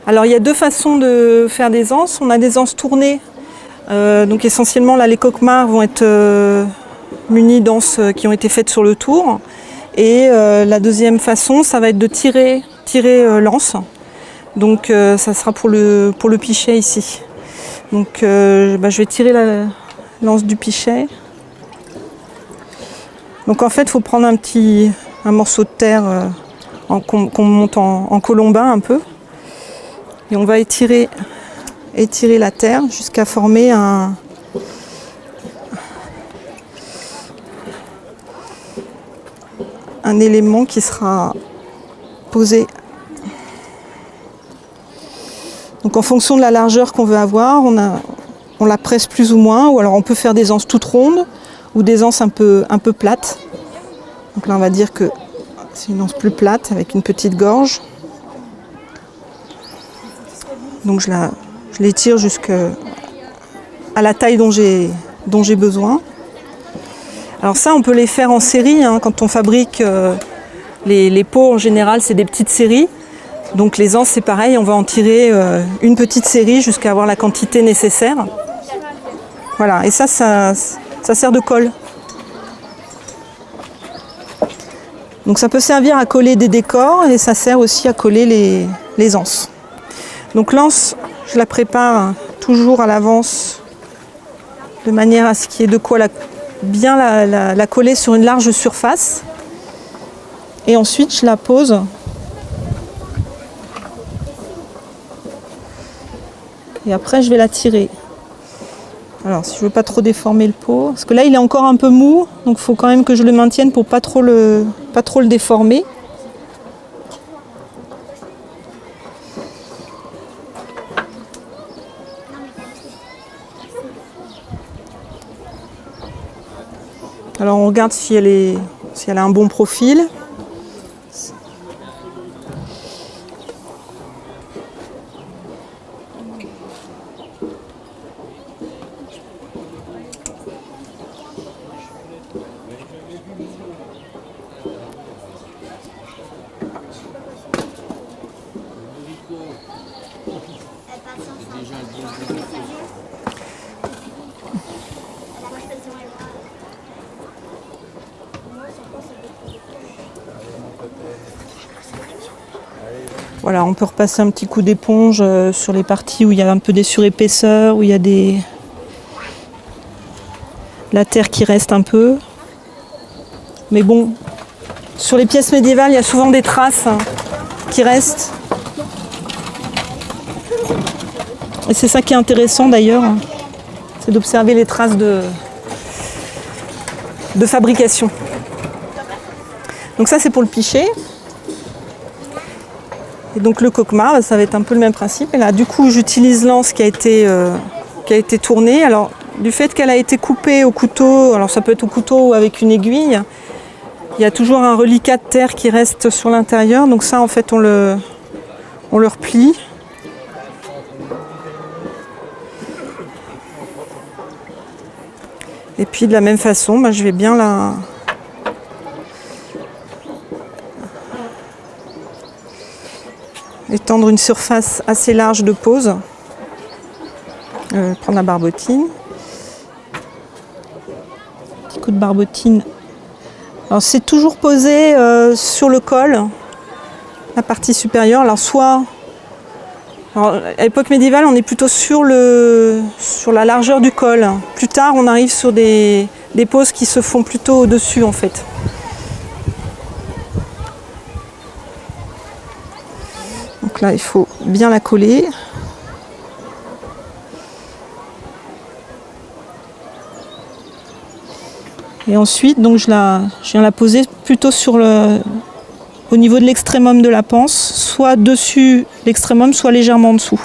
Alors il y a deux façons de faire des anses. On a des anses tournées. Donc essentiellement là les coquemards vont être munis d'anses qui ont été faites sur le tour. Et la deuxième façon, ça va être de tirer l'anse. Donc ça sera pour le pichet ici. Donc je vais tirer l'anse du pichet. Donc en fait il faut prendre un morceau de terre qu'on monte en colombin un peu. Et on va étirer la terre jusqu'à former un élément qui sera posé. Donc en fonction de la largeur qu'on veut avoir, on la presse plus ou moins, ou alors on peut faire des anses toutes rondes ou des anses un peu plates. Donc là on va dire que c'est une anse plus plate avec une petite gorge. Donc je l'étire jusqu'à la taille dont j'ai besoin. Alors ça, on peut les faire en série. Quand on fabrique les pots, en général, c'est des petites séries. Donc les anses, c'est pareil, on va en tirer une petite série jusqu'à avoir la quantité nécessaire. Voilà, et ça sert de colle. Donc ça peut servir à coller des décors et ça sert aussi à coller les anses. Donc l'anse, je la prépare toujours à l'avance de manière à ce qu'il y ait de quoi bien la coller sur une large surface. Et ensuite je la pose et après je vais la tirer. Alors si je veux pas trop déformer le pot, parce que là il est encore un peu mou, donc il faut quand même que je le maintienne pour pas trop le déformer. Alors on regarde si elle a un bon profil. Voilà, on peut repasser un petit coup d'éponge sur les parties où il y a un peu des surépaisseurs, où il y a la terre qui reste un peu. Mais bon, sur les pièces médiévales, il y a souvent des traces qui restent. Et c'est ça qui est intéressant d'ailleurs, c'est d'observer les traces de fabrication. Donc ça c'est pour le pichet. Et donc le coquemar, ça va être un peu le même principe. Et là, du coup, j'utilise l'anse qui a été tournée. Alors, du fait qu'elle a été coupée au couteau, alors ça peut être au couteau ou avec une aiguille, il y a toujours un reliquat de terre qui reste sur l'intérieur. Donc ça, en fait, on le replie. Et puis de la même façon, je vais bien étendre une surface assez large de pose. Prendre la barbotine. Petit coup de barbotine. Alors c'est toujours posé sur le col, la partie supérieure. Alors à l'époque médiévale, on est plutôt sur la largeur du col. Plus tard, on arrive sur des poses qui se font plutôt au-dessus en fait. Donc là, il faut bien la coller. Et ensuite, donc je viens la poser plutôt au niveau de l'extrémum de la panse, soit dessus l'extrémum, soit légèrement en dessous.